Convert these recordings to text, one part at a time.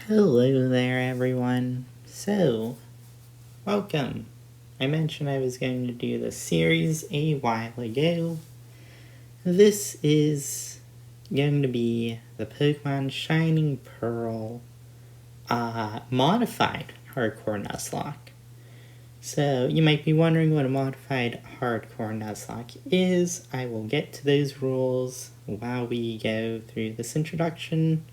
Hello there, everyone. So, welcome. I mentioned I was going to do the series a while ago. This is going to be the Pokemon Shining Pearl modified hardcore Nuzlocke. So, you might be wondering what a modified hardcore Nuzlocke is. I will get to those rules while we go through this introduction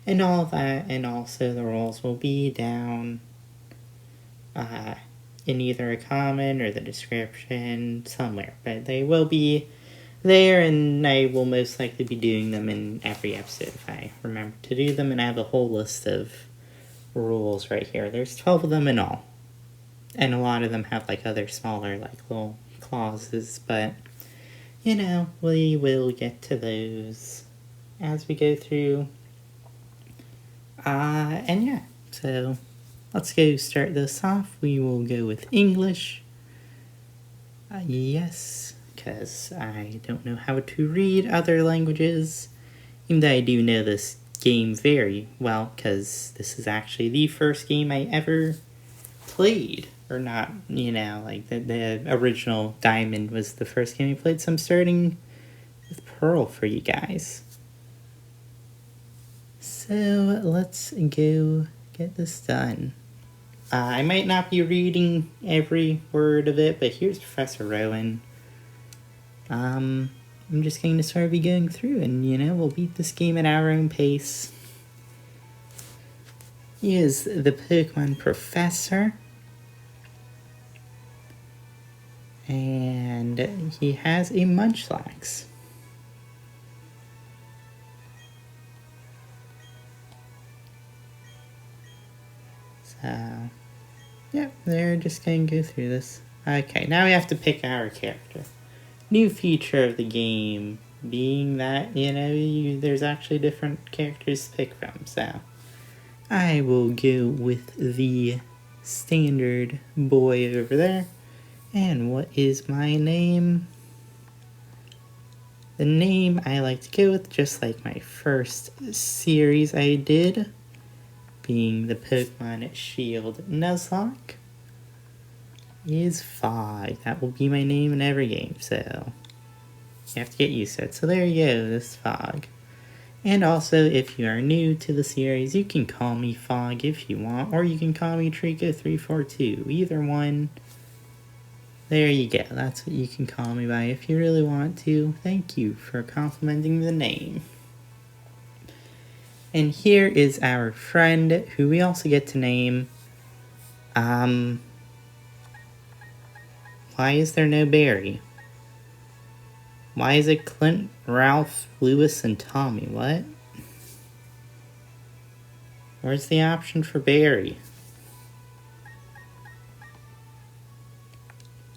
and all that, and also the rules will be down in either a comment or the description somewhere, but they will be there, and I will most likely be doing them in every episode if I remember to do them, and I have a whole list of rules right here. There's 12 of them in all, and a lot of them have like other smaller like little clauses, but you know, we will get to those as we go through. And yeah, so let's go start this off. We will go with English. Yes, because I don't know how to read other languages. Even though I do know this game very well, because this is actually the first game I ever played. Or not, you know, like the original Diamond was the first game I played, so I'm starting with Pearl for you guys. So let's go get this done. I might not be reading every word of it, but here's Professor Rowan. I'm just going to sort of be going through, and you know, we'll beat this game at our own pace. He is the Pokemon Professor, and he has a Munchlax. So, yeah, they're just going to go through this. Okay, now we have to pick our character. New feature of the game being that, you know, there's actually different characters to pick from, so I will go with the standard boy over there. And what is my name? The name I like to go with, just like my first series I did, being the Pokemon Shield Nuzlocke, is Fog. That will be my name in every game, so you have to get used to it. So there you go, this is Fog. And also, if you are new to the series, you can call me Fog if you want, or you can call me Trico342. Either one. There you go, that's what you can call me by if you really want to. Thank you for complimenting the name. And here is our friend, who we also get to name. Why is there no Barry? Why is it Clint, Ralph, Lewis, and Tommy? What? Where's the option for Barry?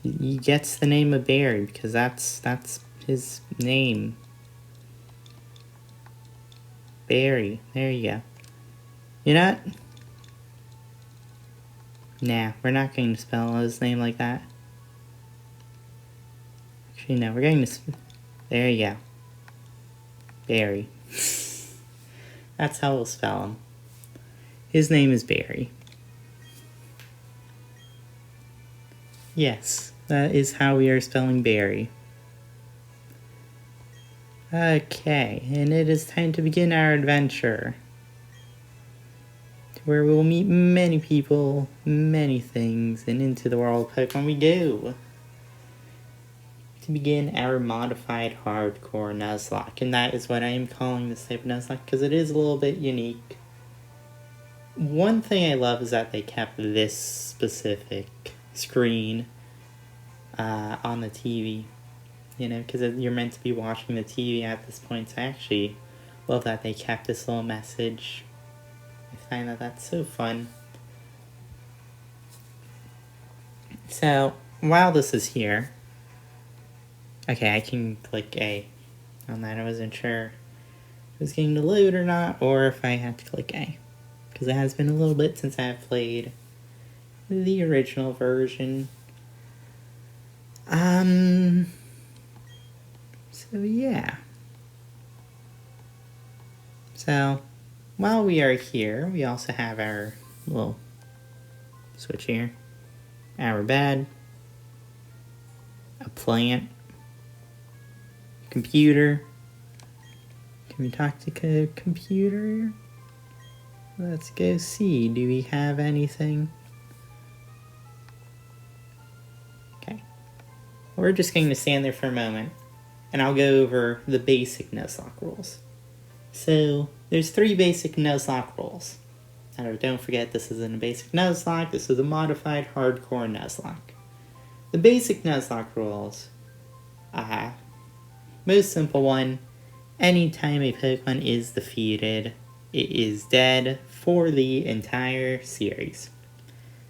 He gets the name of Barry because that's his name. Barry. There you go. You know what? Nah, we're not going to spell his name like that. Actually, no, we're going to... There you go. Barry. That's how we'll spell him. His name is Barry. Yes, that is how we are spelling Barry. Okay, and it is time to begin our adventure, where we will meet many people, many things, and into the world of Pokemon we go. To begin our modified hardcore Nuzlocke, and that is what I am calling this type of Nuzlocke, because it is a little bit unique. One thing I love is that they kept this specific screen on the TV. You know, because you're meant to be watching the TV at this point, so I actually love that they kept this little message. I find that that's so fun. So, while this is here... Okay, I can click A on that. I wasn't sure if it was going to load or not, or if I had to click A. Because it has been a little bit since I've played the original version. So yeah. So, while we are here, we also have our little switch here. Our bed. A plant. Computer. Can we talk to computer? Let's go see. Do we have anything? Okay. We're just going to stand there for a moment, and I'll go over the basic Nuzlocke rules. So, there's 3 basic Nuzlocke rules. Now, don't forget, this isn't a basic Nuzlocke, this is a modified hardcore Nuzlocke. The basic Nuzlocke rules, most simple one, anytime a Pokemon is defeated, it is dead for the entire series.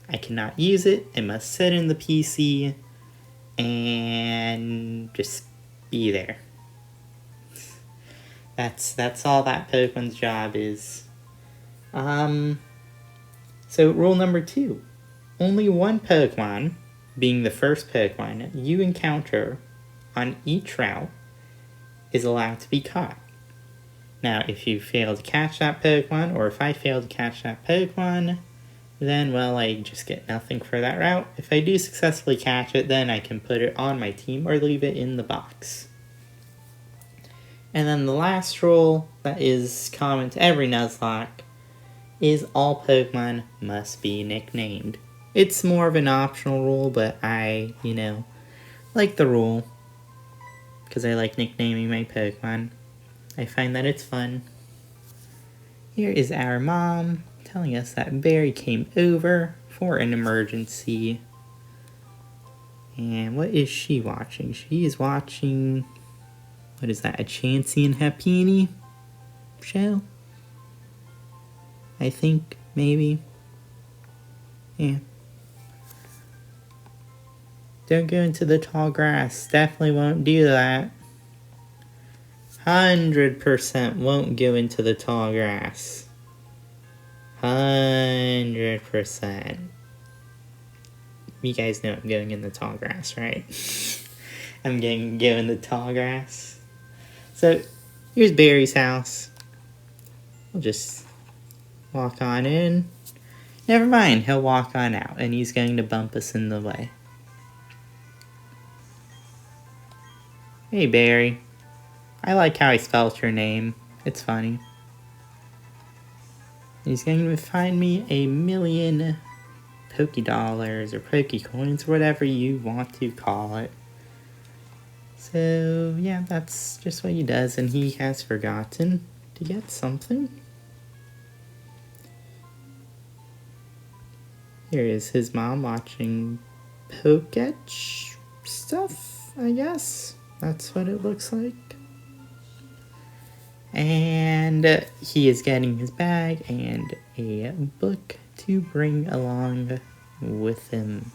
I cannot use it, it must sit in the PC, and just be there. That's all that Pokemon's job is. So rule number 2. Only one Pokemon, being the first Pokemon you encounter on each route, is allowed to be caught. Now, if you fail to catch that Pokemon, or if I fail to catch that Pokemon, then, well, I just get nothing for that route. If I do successfully catch it, then I can put it on my team or leave it in the box. And then the last rule, that is common to every Nuzlocke, is all Pokemon must be nicknamed. It's more of an optional rule, but I, like the rule, because I like nicknaming my Pokemon. I find that it's fun. Here is our mom telling us that Barry came over for an emergency. And what is she watching? She is watching, what is that, a Chansey and Happini show? I think, maybe. Yeah. Don't go into the tall grass. Definitely won't do that. 100% won't go into the tall grass. 100%. You guys know I'm going in the tall grass, right? I'm going in the tall grass. So, here's Barry's house. We'll just walk on in. Never mind, he'll walk on out, and he's going to bump us in the way. Hey, Barry. I like how he spells your name. It's funny. He's going to find me 1,000,000 Pokédollars or Pokécoins, whatever you want to call it. So, yeah, that's just what he does, and he has forgotten to get something. Here is his mom watching Poketch stuff, I guess. That's what it looks like. And he is getting his bag and a book to bring along with him.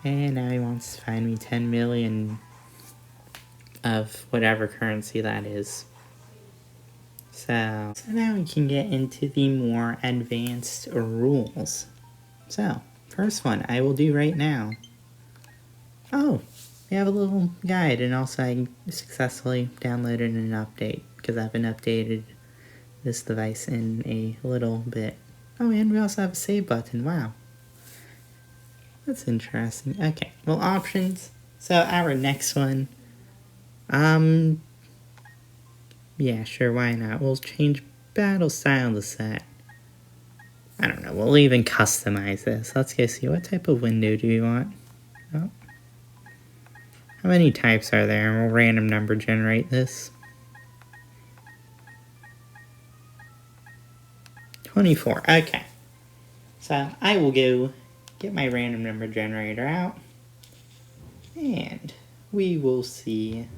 And now he wants to find me 10 million of whatever currency that is. So now we can get into the more advanced rules. So, first one I will do right now. Oh, we have a little guide, and also I successfully downloaded an update, because I haven't updated this device in a little bit. Oh, and we also have a save button, wow. That's interesting. Okay, well, options. So, our next one, yeah, sure, why not? We'll change battle style to set. I don't know, we'll even customize this. Let's go see, what type of window do we want? Oh. How many types are there? And we'll random number generate this. 24, okay. So I will go get my random number generator out, and we will see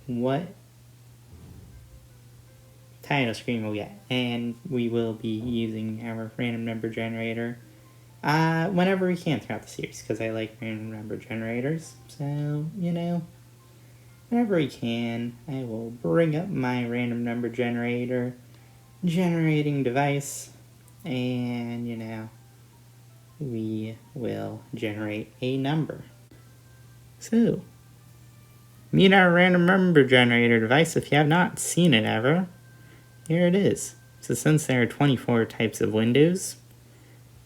what title screen we'll get. And we will be using our random number generator whenever we can throughout the series, because I like random number generators. So, whenever we can, I will bring up my random number generator generating device, and, we will generate a number. So, meet our random number generator device. If you have not seen it ever, here it is. So since there are 24 types of windows,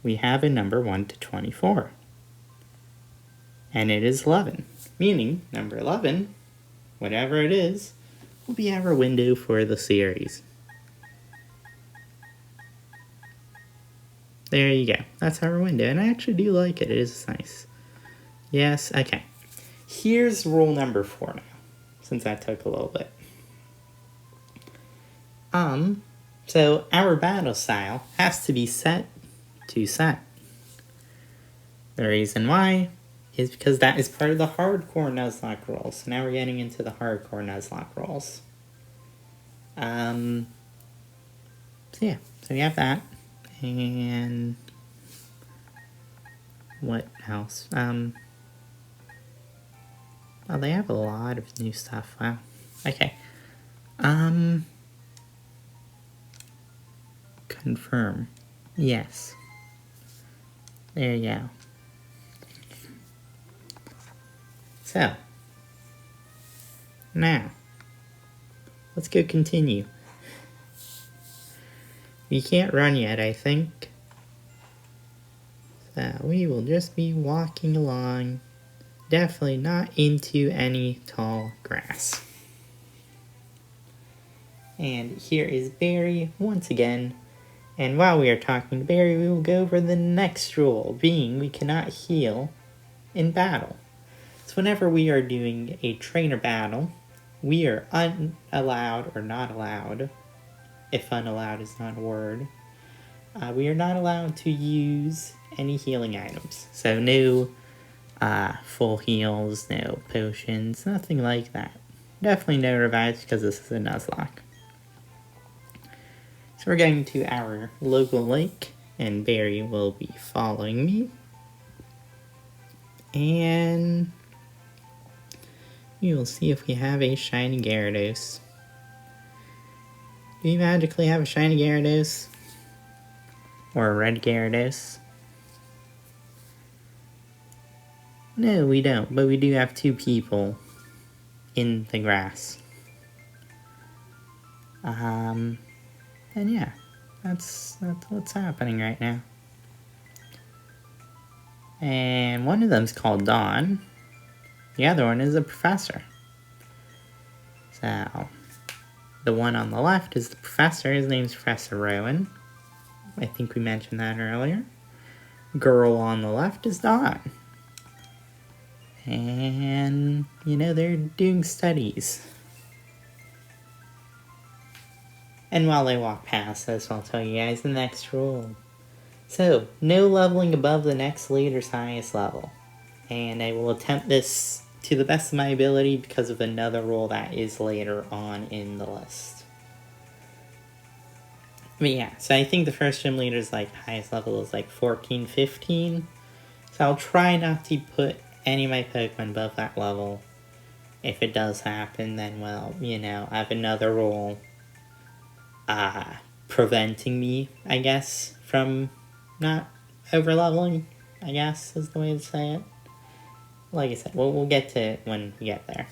we have a number 1 to 24. And it is 11, meaning number 11, whatever it is, will be our window for the series. There you go. That's our window, and I actually do like it. It is nice. Yes, okay. Here's rule number 4 now, since that took a little bit. So our battle style has to be set to set. The reason why is because that is part of the hardcore Nuzlocke rules. So now we're getting into the hardcore Nuzlocke rules. So yeah, so we have that. And what else? Oh, they have a lot of new stuff. Wow. Okay. Confirm. Yes. There you go. So, now, let's go continue. We can't run yet, I think. So, we will just be walking along. Definitely not into any tall grass. And here is Barry once again. And while we are talking to Barry, we will go over the next rule, being we cannot heal in battle. So whenever we are doing a trainer battle, we are unallowed, or not allowed, if unallowed is not a word, we are not allowed to use any healing items. So no full heals, no potions, nothing like that. Definitely no revives because this is a Nuzlocke. So we're going to our local lake, and Barry will be following me. And we will see if we have a shiny Gyarados. Do we magically have a shiny Gyarados? Or a red Gyarados? No, we don't, but we do have 2 people in the grass. And yeah, that's what's happening right now. And one of them's called Dawn. The other one is a professor. So, the one on the left is the professor. His name's Professor Rowan. I think we mentioned that earlier. Girl on the left is Dawn. And, you know, they're doing studies. And while they walk past us, I'll tell you guys the next rule. So, no leveling above the next leader's highest level. And I will attempt this to the best of my ability because of another rule that is later on in the list. But yeah, so I think the first gym leader's highest level is 14, 15. So I'll try not to put any of my Pokemon above that level. If it does happen, then well, you know, I have another rule preventing me, I guess, from not over-leveling, I guess, is the way to say it. Like I said, we'll get to it when we get there.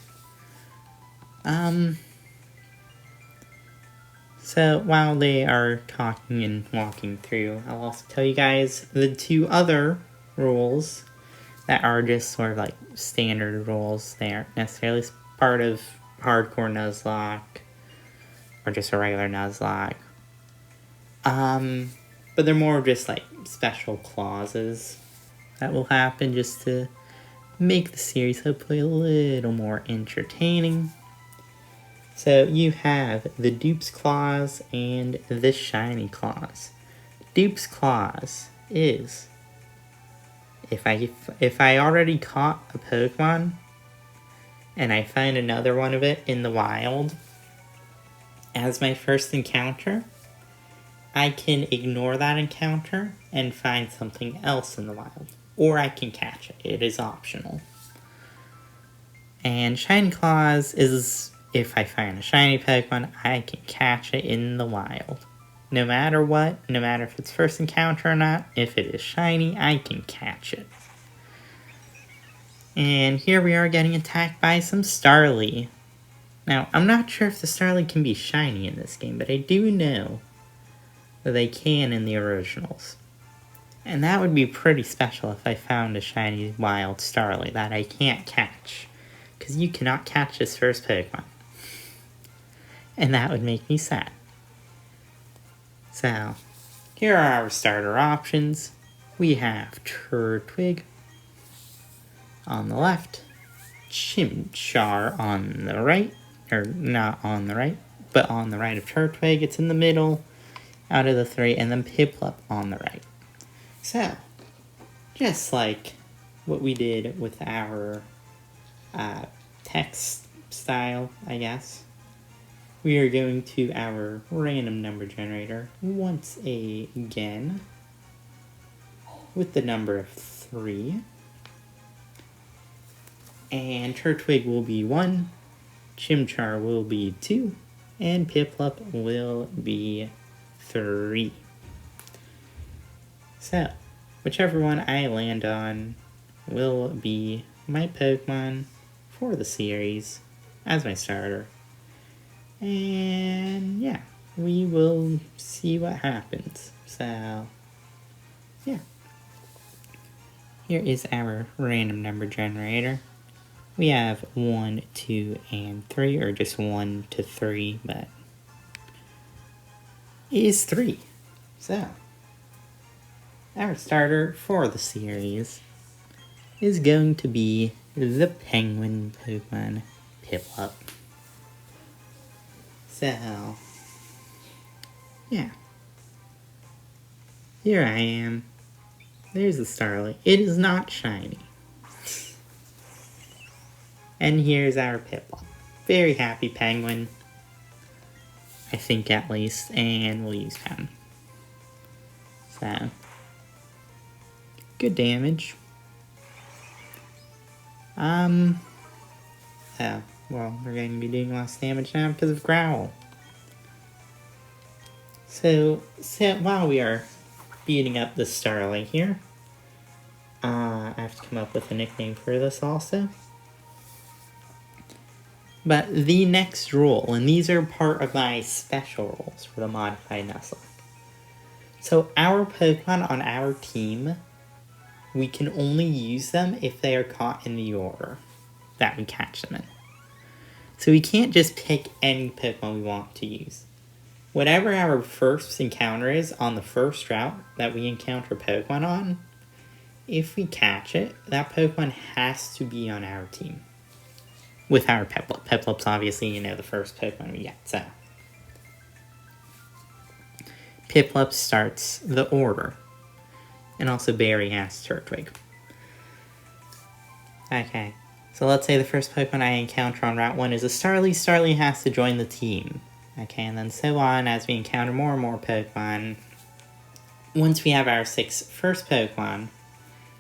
So, while they are talking and walking through, I'll also tell you guys the 2 other rules that are just sort of standard rules. They aren't necessarily part of hardcore Nuzlocke or just a regular Nuzlocke. But they're more just special clauses that will happen just to make the series hopefully a little more entertaining. So you have the Dupes clause and the Shiny clause. Dupes clause is if I already caught a Pokemon and I find another one of it in the wild as my first encounter, I can ignore that encounter and find something else in the wild. Or I can catch it. It is optional. And Shiny Clause is if I find a shiny Pokemon, I can catch it in the wild. No matter what, no matter if it's first encounter or not, if it is shiny, I can catch it. And here we are getting attacked by some Starly. Now, I'm not sure if the Starly can be shiny in this game, but I do know that they can in the originals. And that would be pretty special if I found a shiny wild Starly that I can't catch. Because you cannot catch this first Pokemon. And that would make me sad. So, here are our starter options. We have Turtwig on the left, Chimchar on the right, or not on the right, but on the right of Turtwig. It's in the middle out of the three, and then Piplup on the right. So, just like what we did with our text style, I guess, we are going to our random number generator once again with the number of 3. And Turtwig will be 1, Chimchar will be 2, and Piplup will be 3. So, whichever one I land on will be my Pokemon for the series as my starter. And yeah, we will see what happens. So, yeah. Here is our random number generator. We have 1, 2, and 3, or just 1 to 3, but it is 3. So, our starter for the series is going to be the penguin Pokemon Piplup. So, yeah. Here I am. There's the Starly. It is not shiny. And here's our Piplup. Very happy penguin. I think at least. And we'll use pen. So, good damage. Oh, well, we're going to be doing less damage now because of Growl. So while we are beating up the Starly here, I have to come up with a nickname for this also. But the next rule, and these are part of my special rules for the modified Nuzlocke. So our Pokemon on our team, we can only use them if they are caught in the order that we catch them in. So we can't just pick any Pokemon we want to use. Whatever our first encounter is on the first route that we encounter Pokemon on, if we catch it, that Pokemon has to be on our team. With our Piplup. Piplup's obviously, the first Pokemon we get, so. Piplup starts the order. And also Barry has Turtwig. Okay. So let's say the first Pokemon I encounter on Route 1 is a Starly. Starly has to join the team. Okay, and then so on as we encounter more and more Pokemon. Once we have our 6 first Pokemon,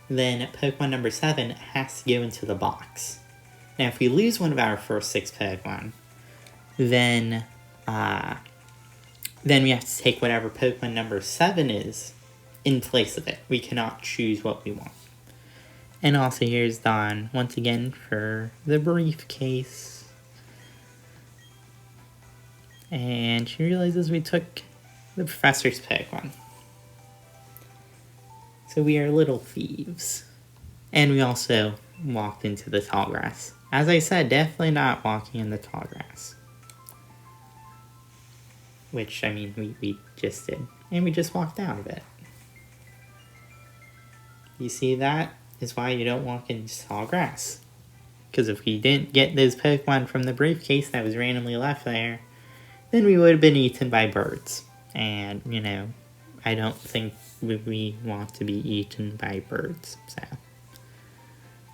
then Pokemon number 7 has to go into the box. Now, if we lose one of our first 6 Pokemon, then we have to take whatever Pokemon number 7 is in place of it. We cannot choose what we want. And also, here's Dawn once again for the briefcase. And she realizes we took the professor's Pokemon. So we are little thieves. And we also walked into the tall grass. As I said, definitely not walking in the tall grass. Which, we just did. And we just walked out of it. You see, that is why you don't walk in tall grass. Because if we didn't get those Pokemon from the briefcase that was randomly left there, then we would have been eaten by birds. And, I don't think we want to be eaten by birds, so.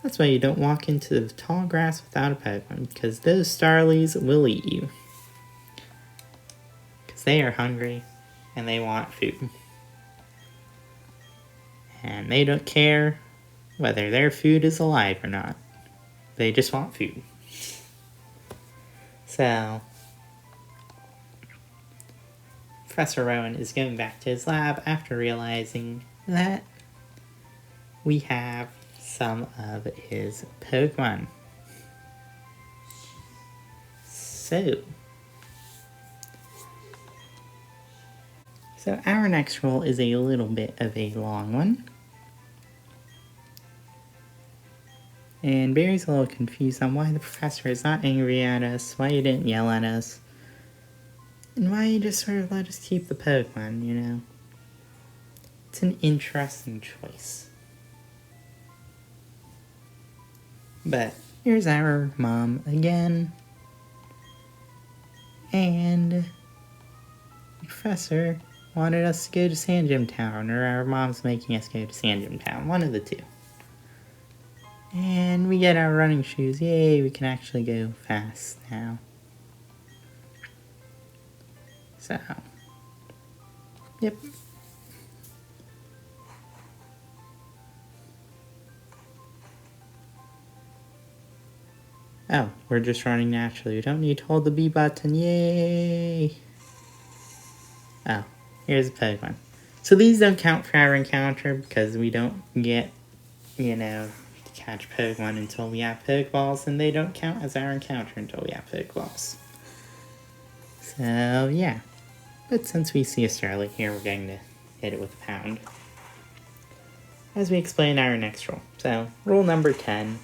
That's why you don't walk into the tall grass without a Pokemon, because those Starlies will eat you. Because they are hungry, and they want food. And they don't care whether their food is alive or not. They just want food. So, Professor Rowan is going back to his lab after realizing that we have some of his Pokemon. So our next rule is a little bit of a long one. And Barry's a little confused on why the professor is not angry at us, why he didn't yell at us, and why he just sort of let us keep the Pokemon, you know? It's an interesting choice. But here's our mom again. And the professor wanted us to go to Sandgem Town, or our mom's making us go to Sandgem Town, one of the two. And we get our running shoes. Yay, we can actually go fast now. So, yep. Oh, we're just running naturally. We don't need to hold the B button. Yay! Oh, here's a Pokemon. So these don't count for our encounter because we don't get, you know, to catch Pokemon until we have Pokeballs, and they don't count as our encounter until we have Pokeballs. So, yeah. But since we see a Starly here, we're going to hit it with a pound. As we explain our next rule. So, rule number 10.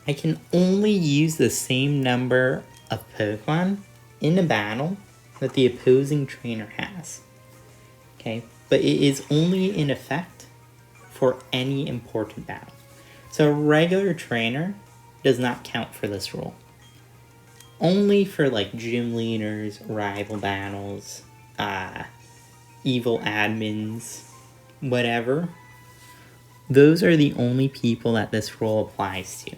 I can only use the same number of Pokemon in a battle that the opposing trainer has. Okay, but it is only in effect for any important battle. So a regular trainer does not count for this rule. Only for like gym leaders, rival battles, evil admins, whatever. Those are the only people that this rule applies to.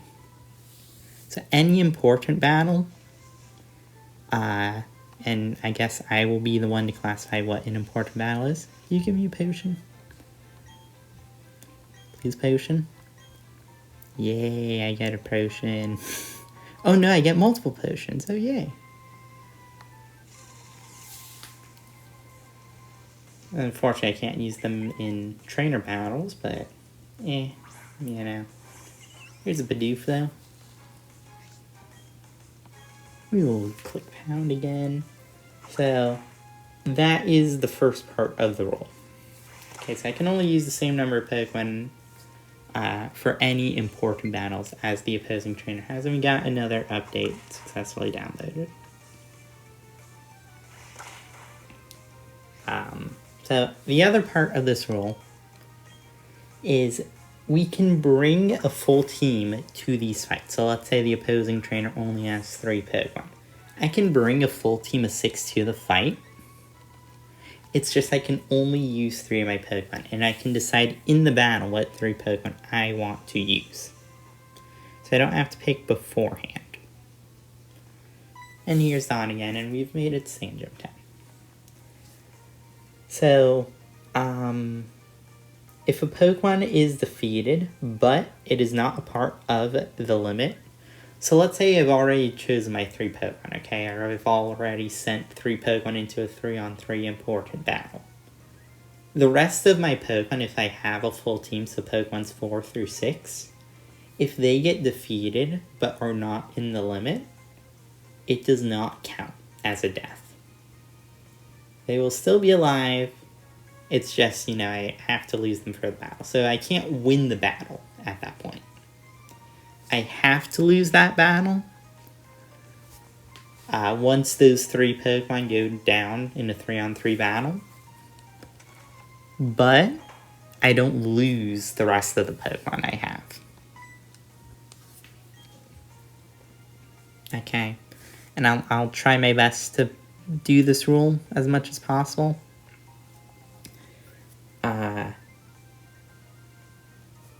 So any important battle, and I guess I will be the one to classify what an important battle is. Can you give me a potion? Please, potion. Yay, I get a potion. Oh no, I get multiple potions. Oh yay. Unfortunately, I can't use them in trainer battles, but you know. Here's a Bidoof though. We will click pound again. So, that is the first part of the rule. Okay, so I can only use the same number of Pokemon for any important battles as the opposing trainer has. And we got another update successfully downloaded. So, the other part of this rule is we can bring a full team to these fights. So let's say the opposing trainer only has 3 Pokemon. I can bring a full team of 6 to the fight. It's just I can only use 3 of my Pokemon. And I can decide in the battle what 3 Pokemon I want to use. So I don't have to pick beforehand. And here's Dawn again, and we've made it to Sandgem Town. So, if a Pokemon is defeated, but it is not a part of the limit, so let's say I've already chosen my 3 Pokemon, okay, or I've already sent 3 Pokemon into a 3-on-3 important battle. The rest of my Pokemon, if I have a full team, so Pokemons 4 through 6, if they get defeated but are not in the limit, it does not count as a death. They will still be alive. It's just, you know, I have to lose them for the battle. So I can't win the battle at that point. I have to lose that battle once those 3 Pokemon go down in a 3-on-3 battle. But I don't lose the rest of the Pokemon I have. Okay. And I'll try my best to do this rule as much as possible.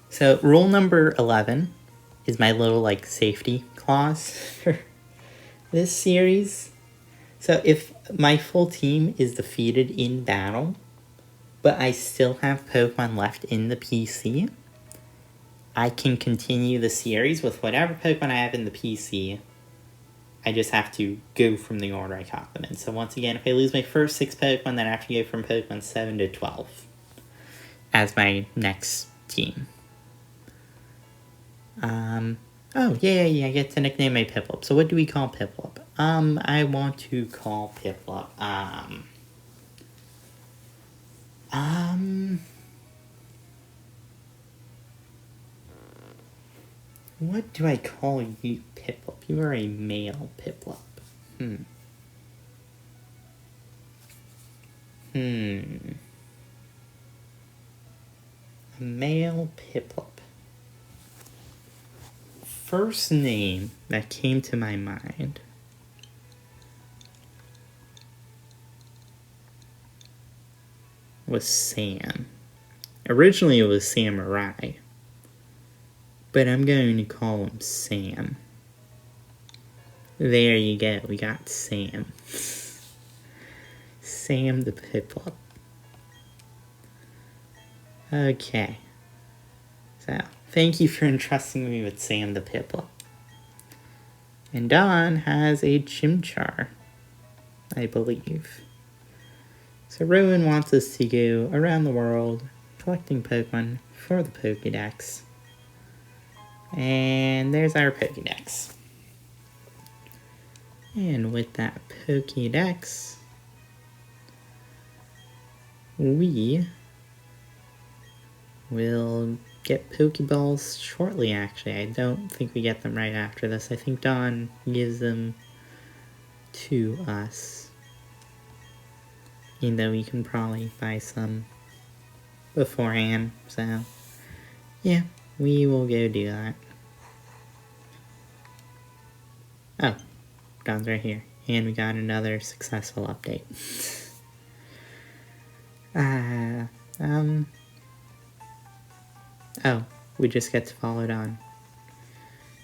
So rule number 11 is my little like safety clause for this series. So if my full team is defeated in battle, but I still have Pokemon left in the PC, I can continue the series with whatever Pokemon I have in the PC. I just have to go from the order I caught them in. So once again, if I lose my first 6 Pokemon, then I have to go from Pokemon 7 to 12 as my next team. Oh, yeah, I get to nickname my Piplup. So what do we call Piplup? I want to call Piplup, what do I call you, Piplup? You are a male Piplup. A male Piplup. First name that came to my mind was Sam. Originally it was Samurai, but I'm going to call him Sam. There you go, we got Sam. Sam the Piplup. Okay. So, thank you for entrusting me with Sam the Piplup. And Dawn has a Chimchar, I believe. So Rowan wants us to go around the world collecting Pokemon for the Pokédex. And there's our Pokédex. And with that Pokédex, we will get Pokeballs shortly, actually. I don't think we get them right after this. I think Dawn gives them to us. Even though we can probably buy some beforehand, so yeah, we will go do that. Oh, Dawn's right here. And we got another successful update. Oh, we just get to follow Dawn.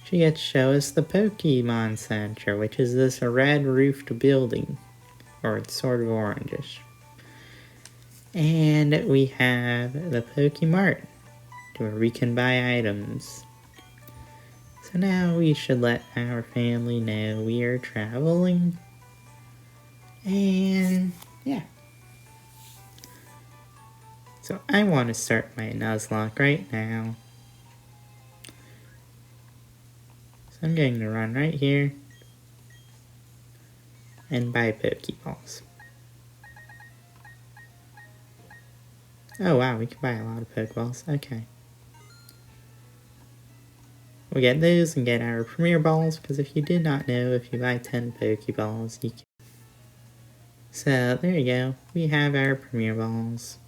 She gets to show us the Pokemon Center, which is this red roofed building. Or it's sort of orangish. And we have the Pokemart, where we can buy items. So now we should let our family know we are traveling. And yeah. So I want to start my Nuzlocke right now. So I'm going to run right here and buy Pokeballs. Oh wow, we can buy a lot of Pokeballs. Okay. We'll get those and get our Premier Balls, because if you did not know, if you buy 10 Pokeballs, you can... So, there you go. We have our Premier Balls.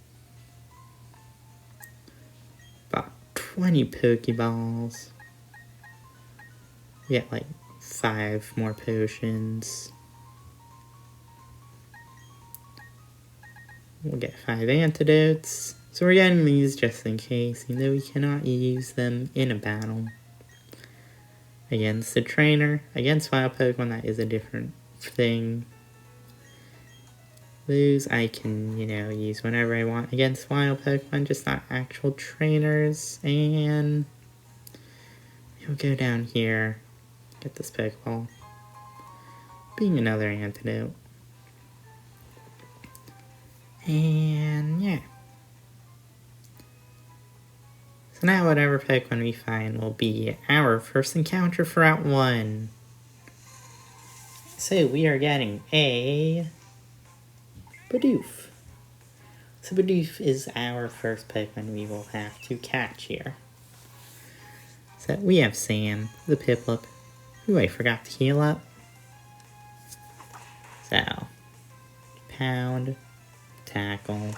About 20 Pokeballs. We get like 5 more potions. We'll get 5 antidotes. So we're getting these just in case, even though we cannot use them in a battle. Against the trainer. Against wild Pokemon, that is a different thing. Those I can, use whenever I want against wild Pokemon, just not actual trainers. And we'll go down here, get this Pokeball. Being another antidote. And yeah. So now whatever Pokemon we find will be our first encounter for Route 1. So we are getting a Bidoof. So Bidoof is our first Pokemon we will have to catch here. So we have Sam, the Piplup, who I forgot to heal up. So, Pound, Tackle.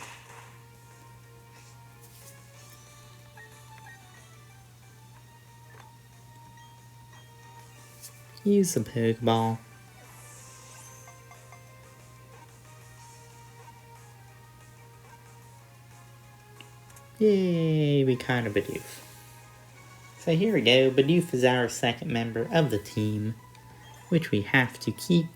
Use the Pokeball. Yay, we caught a Bidoof. So here we go, Bidoof is our second member of the team, which we have to keep.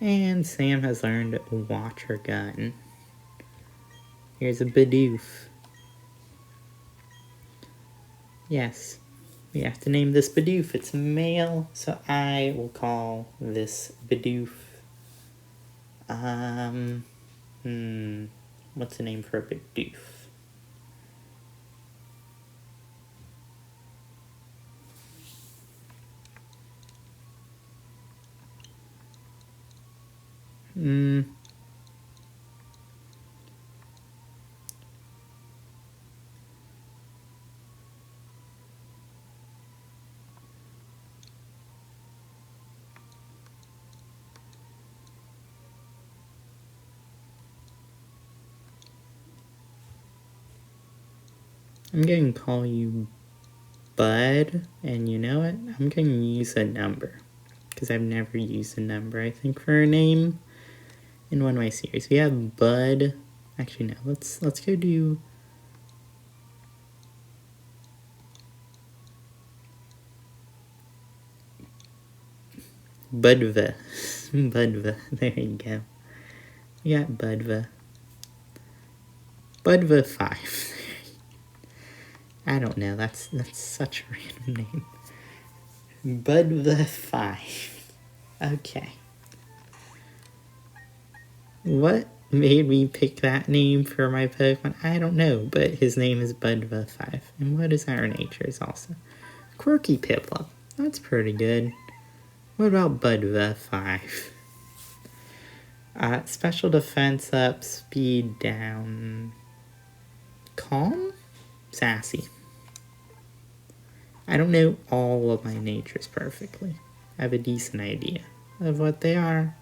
And Sam has learned Water Gun. Here's a Bidoof. Yes, we have to name this Bidoof. It's male, so I will call this Bidoof. What's the name for a Bidoof? I'm going to call you Bud, and you know what? I'm going to use a number, because I've never used a number, I think, for a name in one of my series. We have Bud. Actually, no. Let's go do Budva. Budva. There you go. We got Budva. Budva 5. I don't know. That's such a random name. Budva 5. Okay. What made me pick that name for my Pokemon? I don't know, but his name is Budva 5. And what is our natures also? Quirky Piplup. That's pretty good. What about Budva 5? Special defense up, speed down. Calm? Sassy. I don't know all of my natures perfectly. I have a decent idea of what they are.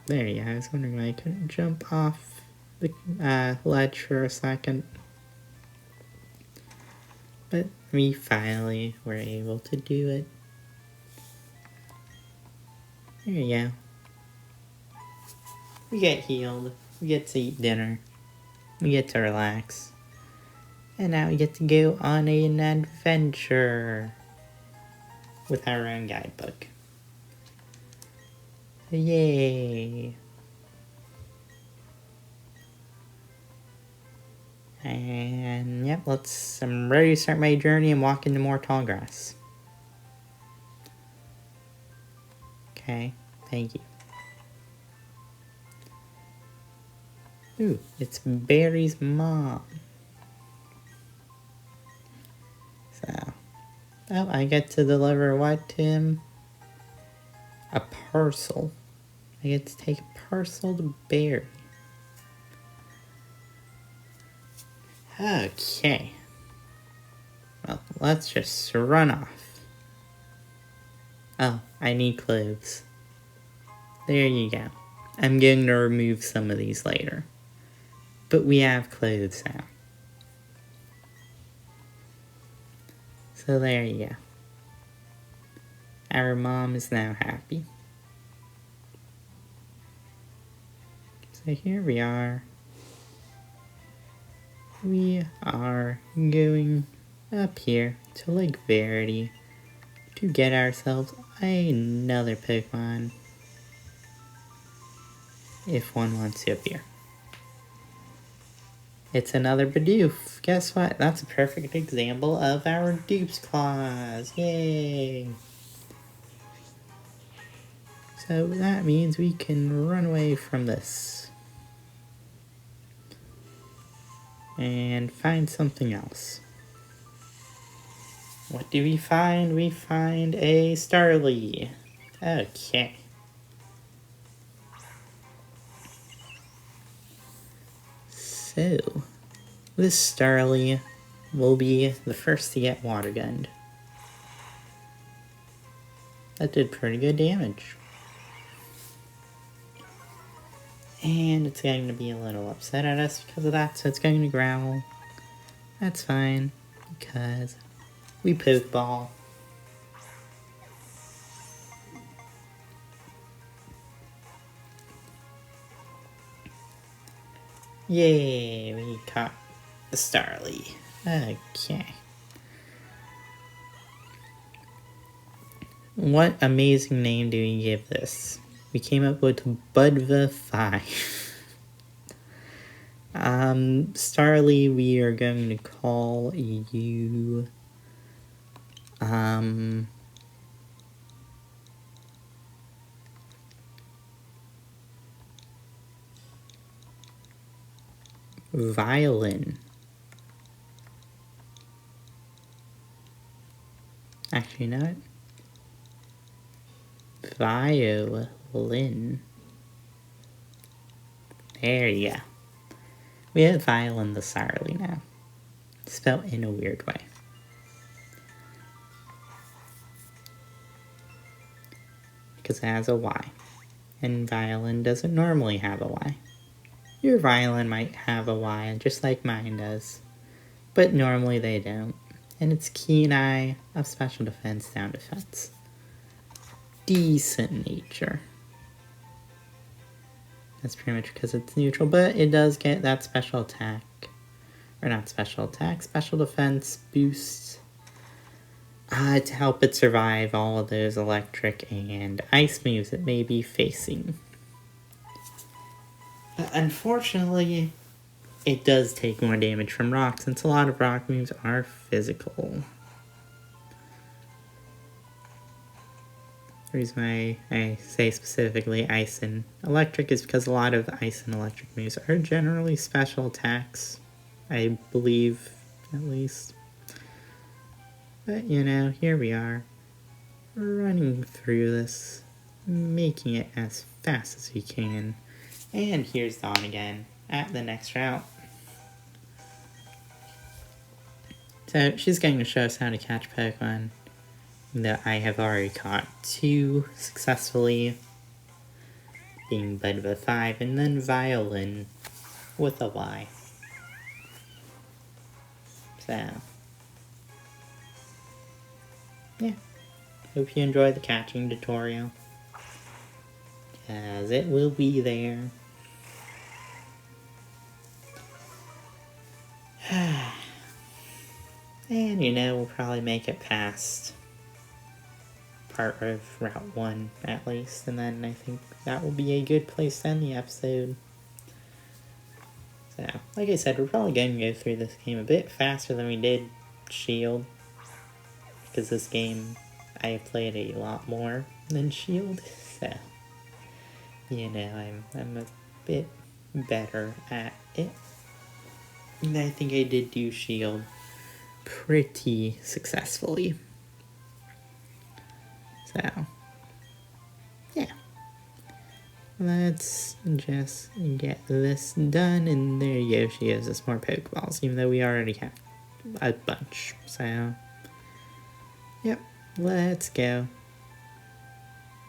There you go. I was wondering why I couldn't jump off the ledge for a second. But we finally were able to do it. There you go. We get healed. We get to eat dinner. We get to relax. And now we get to go on an adventure with our own guidebook. Yay! And yep, I'm ready to start my journey and walk into more tall grass. Okay, thank you. Ooh, it's Barry's mom. So, oh, I get to deliver what to him? A parcel. I get to take a parcel to Barry. Okay. Well, let's just run off. Oh, I need clothes. There you go. I'm going to remove some of these later. But we have clothes now. So there you go. Our mom is now happy. So here we are. We are going up here to Lake Verity to get ourselves another Pokemon, if one wants to appear. It's another Bidoof. Guess what? That's a perfect example of our Dupes clause. Yay! So that means we can run away from this. And find something else. What do we find? We find a Starly. Okay. So, this Starly will be the first to get water gunned. That did pretty good damage. And it's going to be a little upset at us because of that, so it's going to growl. That's fine, because we Pokeball. Yay, we caught the Starly. Okay. What amazing name do we give this? We came up with Budva 5. Starly, we are going to call you, Violin. Actually, not. Violin. Violin. There you go. We have violin the Sarly now. Spelled in a weird way. Because it has a Y. And violin doesn't normally have a Y. Your violin might have a Y, just like mine does. But normally they don't. And it's keen eye of special defense, down defense. Decent nature. That's pretty much because it's neutral, but it does get that special attack. Or not special attack, special defense boost. To help it survive all of those electric and ice moves it may be facing. But unfortunately, it does take more damage from rock, since a lot of rock moves are physical. The reason why I say specifically ice and electric is because a lot of ice and electric moves are generally special attacks. I believe, at least. But, you know, here we are, running through this, making it as fast as we can. And here's Dawn again, at the next route. So, she's going to show us how to catch Pokemon that I have already caught 2 successfully, being Bud with 5, and then Violin with a Y. So, yeah, hope you enjoyed the catching tutorial, as it will be there. And, you know, we'll probably make it past part of Route 1, at least, and then I think that will be a good place to end the episode. So, like I said, we're probably going to go through this game a bit faster than we did Shield, because this game I have played a lot more than Shield, so, you know, I'm a bit better at it. And I think I did do Shield pretty successfully. So, yeah. Let's just get this done, and there you go, she gives us more Pokeballs, even though we already have a bunch. So, yep, let's go.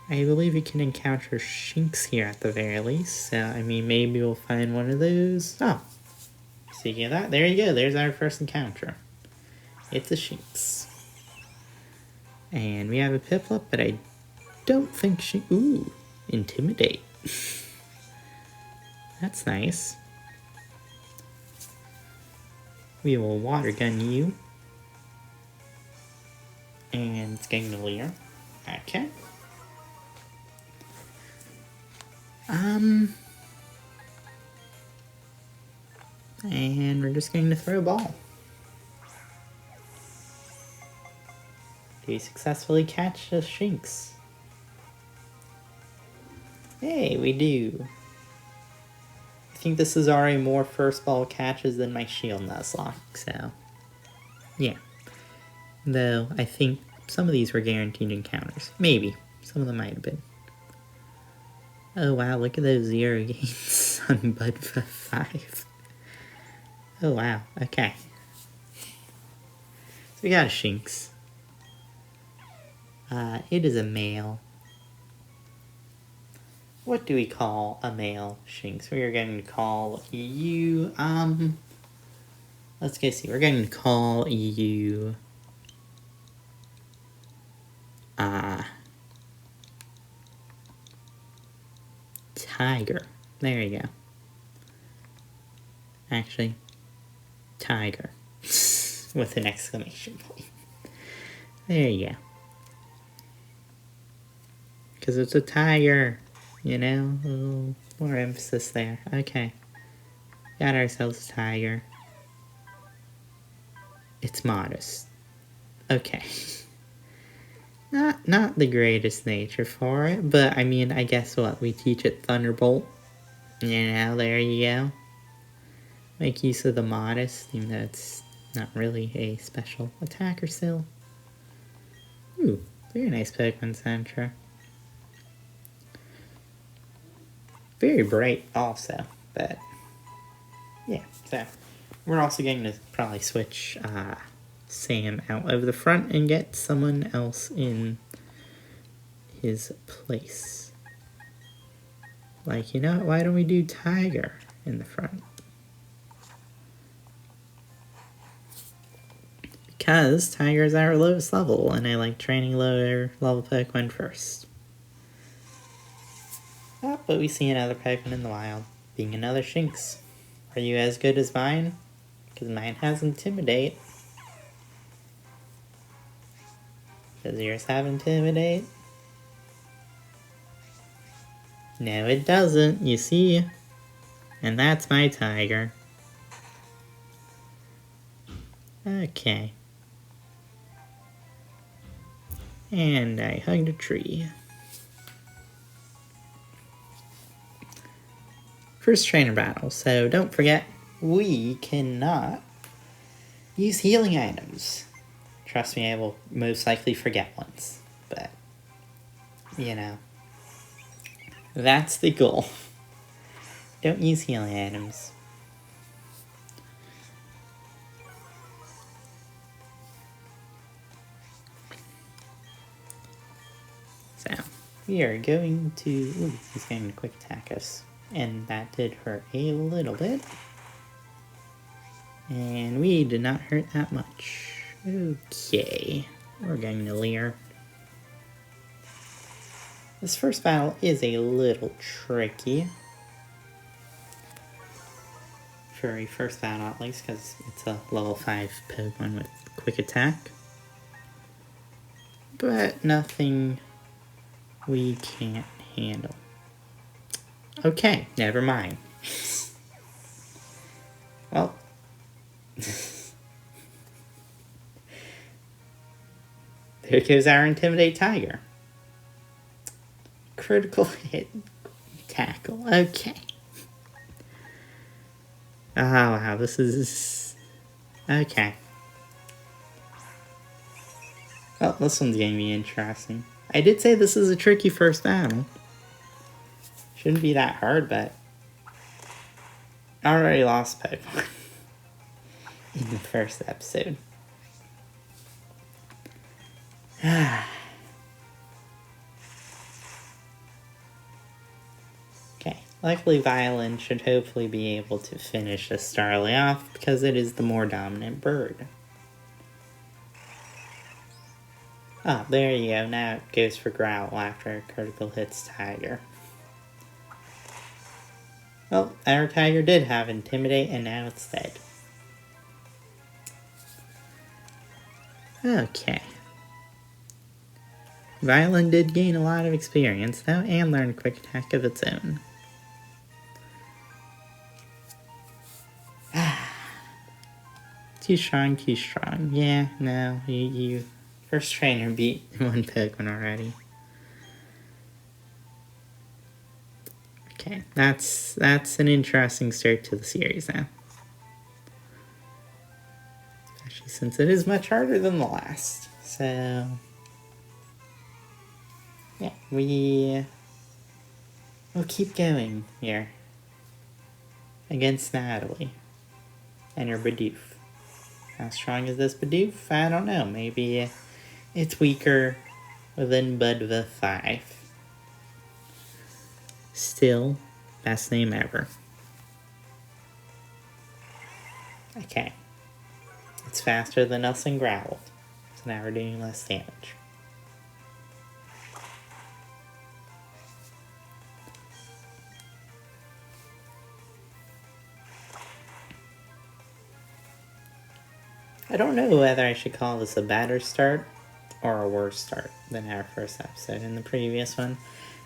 I believe we can encounter Shinx here at the very least, so, I mean, maybe we'll find one of those. Oh, speaking of that, there you go, there's our first encounter. It's a Shinx. And we have a Piplup, but I don't think she... Ooh, Intimidate. That's nice. We will Water Gun you. And it's going to Leer. Okay. And we're just going to throw a ball. Do you successfully catch a Shinx? Hey, we do. I think this is already more first ball catches than my Shield Nuzlocke, so yeah. Though, I think some of these were guaranteed encounters. Maybe. Some of them might have been. Oh wow, look at those 0 gains on Bud 5. Oh wow, okay. So we got a Shinx. It is a male. What do we call a male Shinx? We are going to call you, let's go see. We're going to call you, Tiger. There you go. Actually, Tiger. With an exclamation point. There you go. Because it's a tiger. You know, a little more emphasis there. Okay. Got ourselves a tiger. It's modest. Okay. Not the greatest nature for it, but I mean, I guess what? We teach it Thunderbolt. You know, there you go. Make use of the modest, even though it's not really a special attacker still. Ooh, very nice Pokemon Center. very bright also, but yeah, so we're also going to probably switch Sam out of the front and get someone else in his place. Like, you know, why don't we do Tiger in the front? Because Tiger is our lowest level, and I like training lower level Pokemon first. Oh, but we see another Pokemon in the wild, being another Shinx. Are you as good as mine? Because mine has Intimidate. Does yours have Intimidate? No, it doesn't, you see. And that's my Tiger. Okay. And I hugged a tree. First trainer battle, so don't forget, we cannot use healing items. Trust me, I will most likely forget once, but, you know, that's the goal. Don't use healing items. So, we are going to... Ooh, he's going to quick attack us. And that did hurt a little bit. And we did not hurt that much. Okay, we're going to Leer. This first battle is a little tricky. For a first battle at least, because it's a level 5 Pokemon with quick attack. But nothing we can't handle. Okay, never mind. Well. There goes our Intimidate Tiger. Critical hit. Tackle. Okay. Oh, wow, this is... Okay. Well, this one's going to be interesting. I did say this is a tricky first battle. Shouldn't be that hard, but... I already lost Pokemon in the first episode. Okay, luckily Violin should hopefully be able to finish a Starly off because it is the more dominant bird. Ah, there you go, now it goes for Growl after it critical hits Tiger. Well, our Tiger did have Intimidate and now it's dead. Okay. Violin did gain a lot of experience, though, and learn Quick Attack of its own. Too strong, too strong. Yeah, no, you first trainer beat one Pokemon already. Okay, that's an interesting start to the series now. Especially since it is much harder than the last, so... Yeah, we'll keep going here against Natalie and her Bidoof. How strong is this Bidoof? I don't know. Maybe it's weaker than Budva 5. Still, best name ever. Okay. It's faster than us and Growl, so now we're doing less damage. I don't know whether I should call this a better start or a worse start than our first episode in the previous one.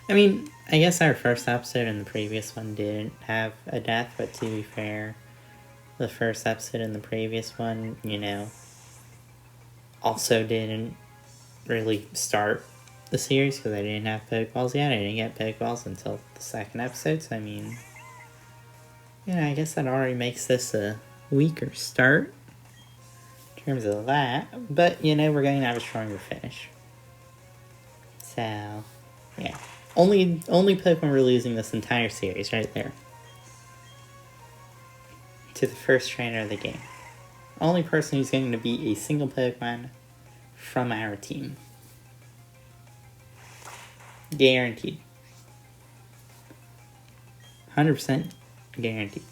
I mean, I guess our first episode in the previous one didn't have a death, but to be fair, the first episode in the previous one, you know, also didn't really start the series because I didn't have Pokeballs yet. I didn't get Pokeballs until the second episode, so I mean, you know, I guess that already makes this a weaker start. Terms of that, but you know, we're going to have a stronger finish. So, yeah. Only Pokemon we're losing this entire series right there. To the first trainer of the game. Only person who's going to be a single Pokemon from our team. Guaranteed. 100% guaranteed.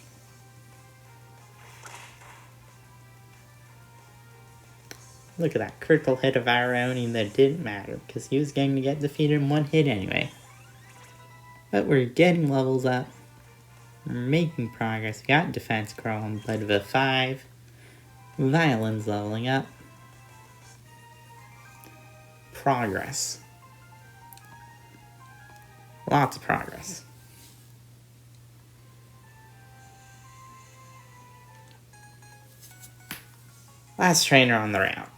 Look at that critical hit of our own, and that didn't matter because he was going to get defeated in one hit anyway. But we're getting levels up. We're making progress. We got defense growing, but of a 5. Violence leveling up. Progress. Lots of progress. Last trainer on the route.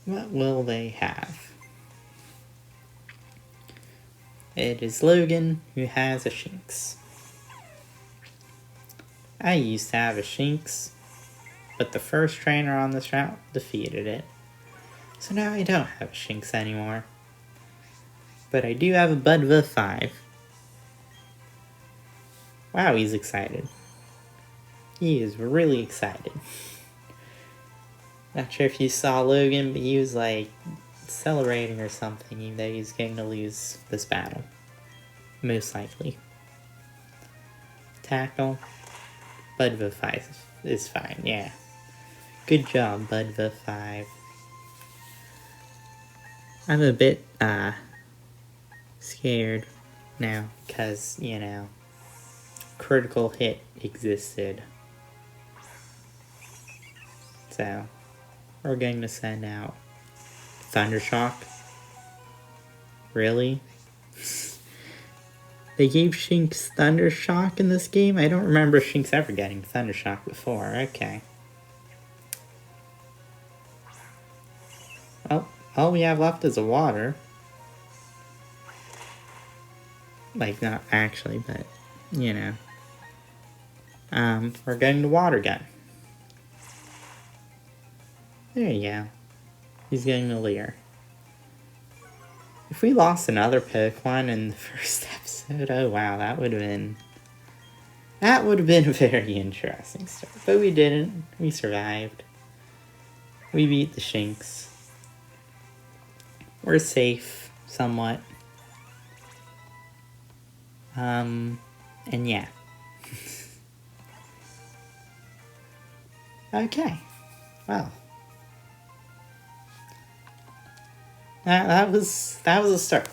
What will they have? It is Logan, who has a Shinx. I used to have a Shinx, but the first trainer on this route defeated it. So now I don't have a Shinx anymore. But I do have a Bud of a 5. Wow, he's excited. He is really excited. Not sure if you saw Logan, but he was like celebrating or something, even though he's going to lose this battle. Most likely. Tackle. Bud of a 5 is fine, yeah. Good job, Bud of a 5. I'm a bit, scared now, because, you know, critical hit existed. So, we're going to send out Thundershock. Really? They gave Shinx Thundershock in this game? I don't remember Shinx ever getting Thundershock before. Okay. Well, all we have left is a water. Like, not actually, but, you know. We're going to Water Gun. There you go. He's getting the Leer. If we lost another Pokemon in the first episode, oh wow, that would have been a very interesting story. But we didn't. We survived. We beat the Shinx. We're safe, somewhat. And yeah. Okay. Well. That was a start.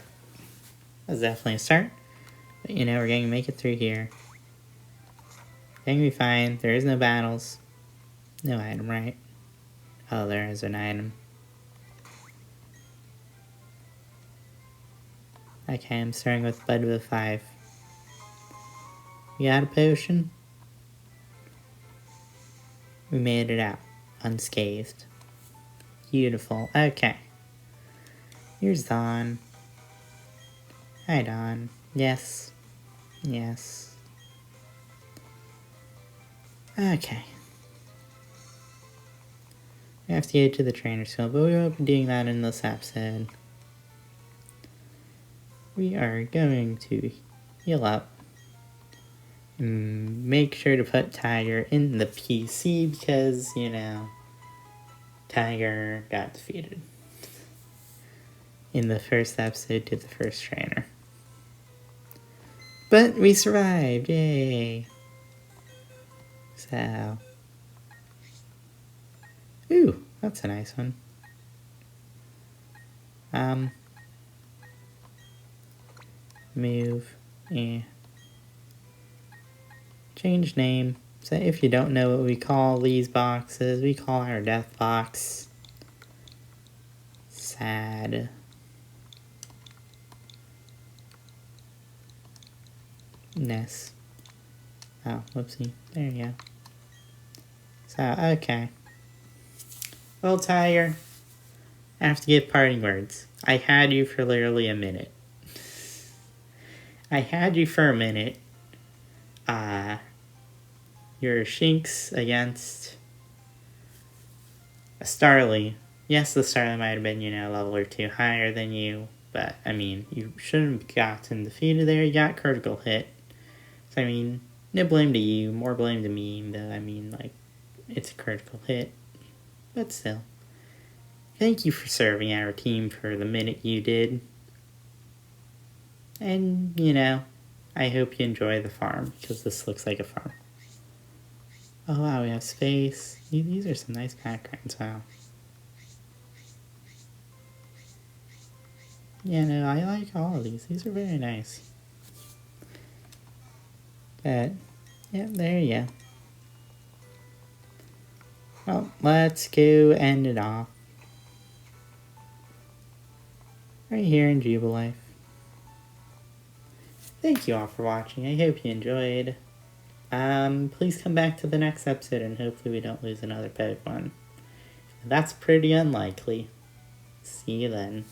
That was definitely a start. But, you know, we're going to make it through here. Going to be fine. There is no battles. No item, right? Oh, there is an item. Okay, I'm starting with Bud of a 5. We got a potion. We made it out. Unscathed. Beautiful. Okay. Here's Dawn. Hi, Dawn. Yes. Yes. Okay. We have to get to the trainer school, but we won't be doing that in this episode. We are going to heal up. And make sure to put Tiger in the PC because, you know, Tiger got defeated in the first episode to the first trainer. But we survived, yay! So, ooh, that's a nice one. Move, change name. So if you don't know what we call these boxes, we call our death box Sad. Ness. Oh, whoopsie. There you go. So, okay. Well, Tiger, I have to give parting words. I had you for literally a minute. I had you for a minute. Your Shinx against a Starly. Yes, the starter might have been, a level or two higher than you, but, you shouldn't have gotten defeated there. You got critical hit. So, no blame to you, more blame to me, though, it's a critical hit. But still. Thank you for serving our team for the minute you did. And, I hope you enjoy the farm, because this looks like a farm. Oh wow, we have space. These are some nice backgrounds, wow. Yeah, no, I like all of these. These are very nice. But, yeah, there you go. Well, let's go end it off. Right here in Jubilife. Thank you all for watching. I hope you enjoyed. Please come back to the next episode and hopefully we don't lose another Pokemon. That's pretty unlikely. See you then.